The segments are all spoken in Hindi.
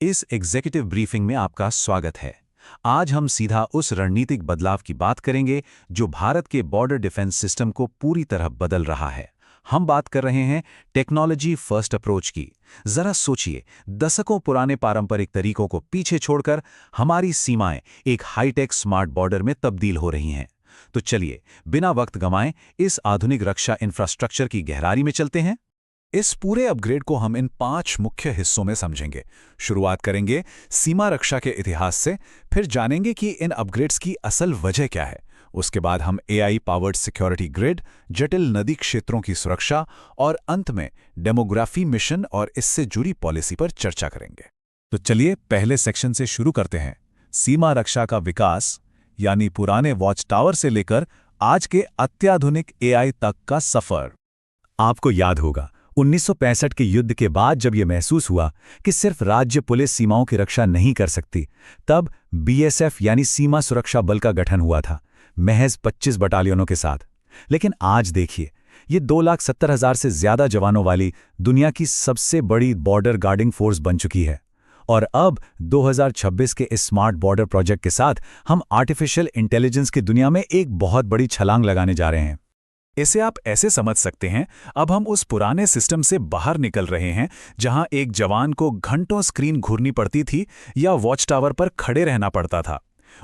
इस एग्जीक्यूटिव ब्रीफिंग में आपका स्वागत है। आज हम सीधा उस रणनीतिक बदलाव की बात करेंगे जो भारत के बॉर्डर डिफेंस सिस्टम को पूरी तरह बदल रहा है। हम बात कर रहे हैं टेक्नोलॉजी फर्स्ट अप्रोच की। जरा सोचिए, दशकों पुराने पारंपरिक तरीकों को पीछे छोड़कर हमारी सीमाएं एक हाईटेक स्मार्ट बॉर्डर में तब्दील हो रही हैं। तो चलिए, बिना वक्त गंवाए इस आधुनिक रक्षा इंफ्रास्ट्रक्चर की गहराई में चलते हैं। इस पूरे अपग्रेड को हम इन 5 मुख्य हिस्सों में समझेंगे। शुरुआत करेंगे सीमा रक्षा के इतिहास से, फिर जानेंगे कि इन अपग्रेड्स की असल वजह क्या है। उसके बाद हम एआई पावर्ड सिक्योरिटी ग्रिड, जटिल नदी क्षेत्रों की सुरक्षा और अंत में डेमोग्राफी मिशन और इससे जुड़ी पॉलिसी पर चर्चा करेंगे। तो चलिए पहले सेक्शन से शुरू करते हैं। सीमा रक्षा का विकास, यानी पुराने वॉच टावर से लेकर आज के अत्याधुनिक एआई तक का सफर। आपको याद होगा 1965 के युद्ध के बाद जब यह महसूस हुआ कि सिर्फ राज्य पुलिस सीमाओं की रक्षा नहीं कर सकती, तब बीएसएफ यानी सीमा सुरक्षा बल का गठन हुआ था, महज 25 बटालियनों के साथ। लेकिन आज देखिए, ये 2,70,000 से ज्यादा जवानों वाली दुनिया की सबसे बड़ी बॉर्डर गार्डिंग फोर्स बन चुकी है। और अब 2026 के इस स्मार्ट बॉर्डर प्रोजेक्ट के साथ हम आर्टिफिशियल इंटेलिजेंस की दुनिया में एक बहुत बड़ी छलांग लगाने जा रहे हैं। इसे आप ऐसे समझ सकते हैं, अब हम उस पुराने सिस्टम से बाहर निकल रहे हैं जहां एक जवान को घंटों स्क्रीन घूरनी पड़ती थी या वॉच टावर पर खड़े रहना पड़ता था।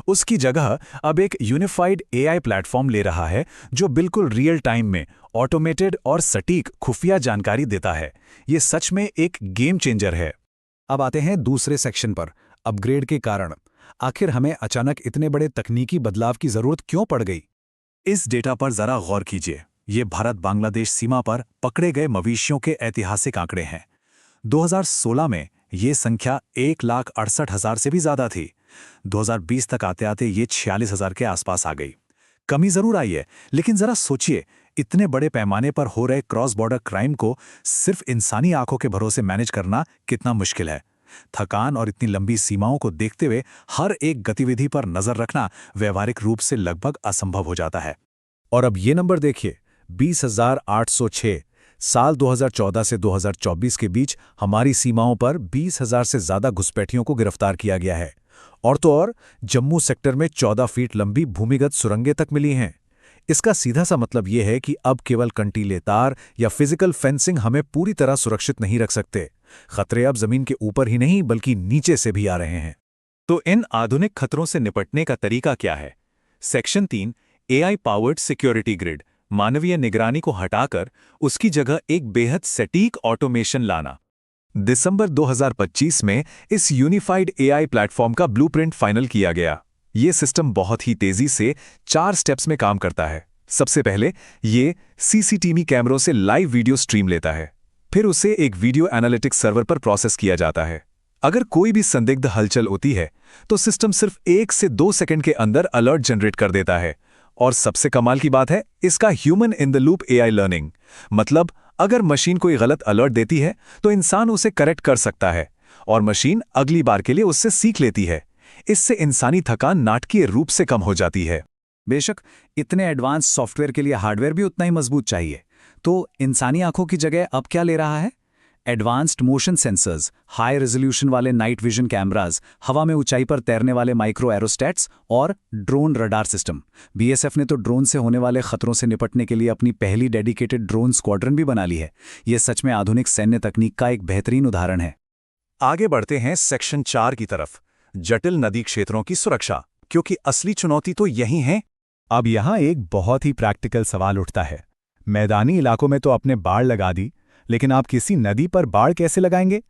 उसकी जगह अब एक यूनिफाइड एआई प्लेटफॉर्म ले रहा है जो बिल्कुल रियल टाइम में ऑटोमेटेड और सटीक खुफिया जानकारी देता है। ये सच में एक गेम चेंजर है। अब आते हैं दूसरे सेक्शन पर, अपग्रेड के कारण। आखिर हमें अचानक इतने बड़े तकनीकी बदलाव की जरूरत क्यों पड़ गई? इस डेटा पर जरा गौर कीजिए। ये भारत बांग्लादेश सीमा पर पकड़े गए मवेशियों के ऐतिहासिक आंकड़े हैं। 2016 में ये संख्या 1,68,000 से भी ज्यादा थी। 2020 तक आते आते ये 46,000 के आसपास आ गई। कमी जरूर आई है, लेकिन जरा सोचिए, इतने बड़े पैमाने पर हो रहे क्रॉस बॉर्डर क्राइम को सिर्फ इंसानी आंखों के भरोसे मैनेज करना कितना मुश्किल है। थकान और इतनी लंबी सीमाओं को देखते हुए हर एक गतिविधि पर नजर रखना व्यवहारिक रूप से लगभग असंभव हो जाता है। और अब ये नंबर देखिए, 20,806। साल 2014 से 2024 के बीच हमारी सीमाओं पर 20,000 से ज्यादा घुसपैठियों को गिरफ्तार किया गया है। और तो और, जम्मू सेक्टर में 14 फीट लंबी भूमिगत सुरंगें तक मिली हैं। इसका सीधा सा मतलब यह है कि अब केवल कंटीले तार या फिजिकल फेंसिंग हमें पूरी तरह सुरक्षित नहीं रख सकते। खतरे अब जमीन के ऊपर ही नहीं बल्कि नीचे से भी आ रहे हैं। तो इन आधुनिक खतरों से निपटने का तरीका क्या है? Section 3, AI powered security grid, मानवीय निगरानी को हटाकर उसकी जगह एक बेहद सटीक ऑटोमेशन लाना। दिसंबर 2025 में इस यूनिफाइड एआई प्लेटफॉर्म का ब्लूप्रिंट फाइनल किया गया। ये सिस्टम बहुत ही तेजी से 4 स्टेप्स में काम करता है। सबसे पहले ये सीसीटीवी कैमरों से लाइव वीडियो स्ट्रीम लेता है, फिर उसे एक वीडियो एनालिटिक्स सर्वर पर प्रोसेस किया जाता है। अगर कोई भी संदिग्ध हलचल होती है तो सिस्टम सिर्फ 1 से 2 सेकंड के अंदर अलर्ट जनरेट कर देता है। और सबसे कमाल की बात है इसका human in the loop AI learning. मतलब अगर मशीन कोई गलत अलर्ट देती है तो इंसान उसे करेक्ट कर सकता है और मशीन अगली बार के लिए उससे सीख लेती है। इससे इंसानी थकान नाटकीय रूप से कम हो जाती है। बेशक इतने एडवांस सॉफ्टवेयर के लिए हार्डवेयर भी उतना ही मजबूत चाहिए। तो इंसानी आंखों की जगह अब क्या ले रहा है? Advanced motion sensors, high resolution वाले नाइट विजन कैमराज, हवा में ऊंचाई पर तैरने वाले माइक्रो एरोस्टैट्स और ड्रोन रडार सिस्टम। बीएसएफ ने तो ड्रोन से होने वाले खतरों से निपटने के लिए अपनी पहली डेडिकेटेड ड्रोन स्क्वाड्रन भी बना ली है। यह सच में आधुनिक सैन्य तकनीक का एक बेहतरीन उदाहरण है। आगे बढ़ते हैं सेक्शन 4 की तरफ, जटिल नदी क्षेत्रों की सुरक्षा, क्योंकि असली चुनौती तो यही है। अब यहां एक बहुत ही प्रैक्टिकल सवाल उठता है। मैदानी इलाकों में तो आपने बाड़ लगा दी, लेकिन आप किसी नदी पर बाड़ कैसे लगाएंगे?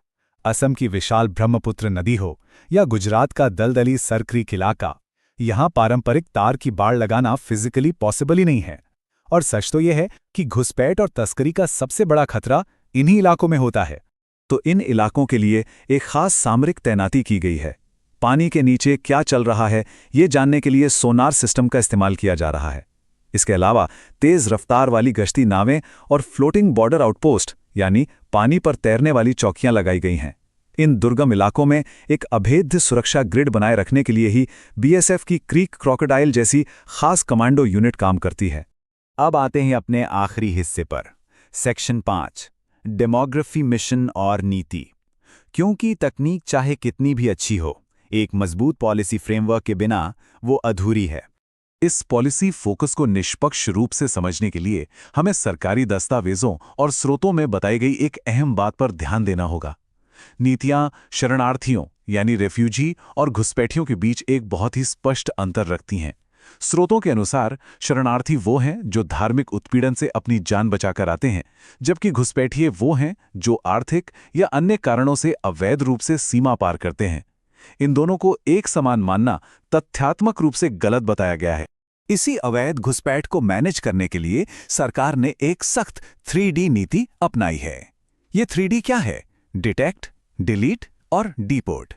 असम की विशाल ब्रह्मपुत्र नदी हो या गुजरात का दलदली सर क्रीक इलाका, यहां पारंपरिक तार की बाड़ लगाना फिजिकली पॉसिबल ही नहीं है। और सच तो यह है कि घुसपैठ और तस्करी का सबसे बड़ा खतरा इन्हीं इलाकों में होता है। तो इन इलाकों के लिए एक खास सामरिक तैनाती की गई है। पानी के नीचे क्या चल रहा है ये जानने के लिए सोनार सिस्टम का इस्तेमाल किया जा रहा है। इसके अलावा तेज रफ्तार वाली गश्ती नावें और फ्लोटिंग बॉर्डर आउटपोस्ट यानी पानी पर तैरने वाली चौकियां लगाई गई हैं। इन दुर्गम इलाकों में एक अभेद्य सुरक्षा ग्रिड बनाए रखने के लिए ही बीएसएफ की क्रीक क्रोकोडाइल जैसी खास कमांडो यूनिट काम करती है। अब आते हैं अपने आखिरी हिस्से पर, सेक्शन 5, डेमोग्राफी मिशन और नीति। क्योंकि तकनीक चाहे कितनी भी अच्छी हो, एक मजबूत पॉलिसी फ्रेमवर्क के बिना वो अधूरी है। इस पॉलिसी फोकस को निष्पक्ष रूप से समझने के लिए हमें सरकारी दस्तावेजों और स्रोतों में बताई गई एक अहम बात पर ध्यान देना होगा। नीतियां शरणार्थियों यानी रेफ्यूजी और घुसपैठियों के बीच एक बहुत ही स्पष्ट अंतर रखती हैं। स्रोतों के अनुसार शरणार्थी वो हैं जो धार्मिक उत्पीड़न से अपनी जान बचाकर आते हैं, जबकि घुसपैठिए वो हैं जो आर्थिक या अन्य कारणों से अवैध रूप से सीमा पार करते हैं। इन दोनों को एक समान मानना तथ्यात्मक रूप से गलत बताया गया है। इसी अवैध घुसपैठ को मैनेज करने के लिए सरकार ने एक सख्त 3D नीति अपनाई है। ये 3D क्या है? डिटेक्ट, डिलीट और डिपोर्ट।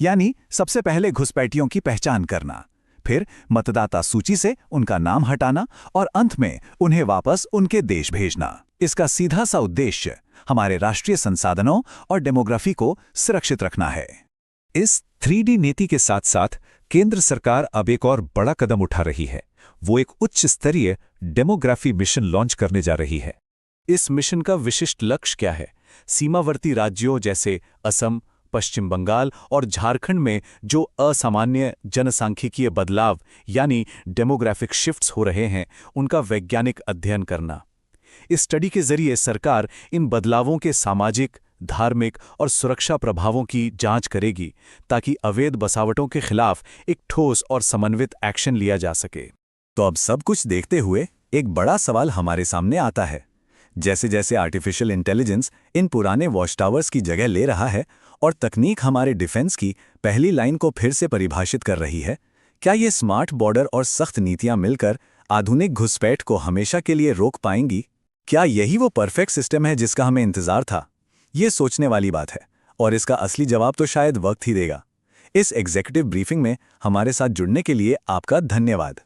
यानी सबसे पहले घुसपैठियों की पहचान करना, फिर मतदाता सूची से उनका नाम हटाना और अंत में उन्हें वापस उनके देश भेजना। इसका सीधा सा उद्देश्य हमारे राष्ट्रीय संसाधनों और डेमोग्राफी को सुरक्षित रखना है। इस 3D नीति के साथ साथ केंद्र सरकार अब एक और बड़ा कदम उठा रही है। वो एक उच्च स्तरीय डेमोग्राफी मिशन लॉन्च करने जा रही है। इस मिशन का विशिष्ट लक्ष्य क्या है? सीमावर्ती राज्यों जैसे असम, पश्चिम बंगाल और झारखंड में जो असामान्य जनसांख्यिकीय बदलाव यानी डेमोग्राफिक शिफ्ट्स हो रहे हैं, उनका वैज्ञानिक अध्ययन करना। इस स्टडी के जरिए सरकार इन बदलावों के सामाजिक, धार्मिक और सुरक्षा प्रभावों की जांच करेगी ताकि अवैध बसावटों के खिलाफ एक ठोस और समन्वित एक्शन लिया जा सके। तो अब सब कुछ देखते हुए एक बड़ा सवाल हमारे सामने आता है। जैसे जैसे आर्टिफिशियल इंटेलिजेंस इन पुराने वॉच टावर्स की जगह ले रहा है और तकनीक हमारे डिफेंस की पहली लाइन को फिर से परिभाषित कर रही है, क्या ये स्मार्ट बॉर्डर और सख्त नीतियां मिलकर आधुनिक घुसपैठ को हमेशा के लिए रोक पाएंगी? क्या यही वो परफेक्ट सिस्टम है जिसका हमें इंतजार था? ये सोचने वाली बात है और इसका असली जवाब तो शायद वक्त ही देगा। इस एग्जीक्यूटिव ब्रीफिंग में हमारे साथ जुड़ने के लिए आपका धन्यवाद।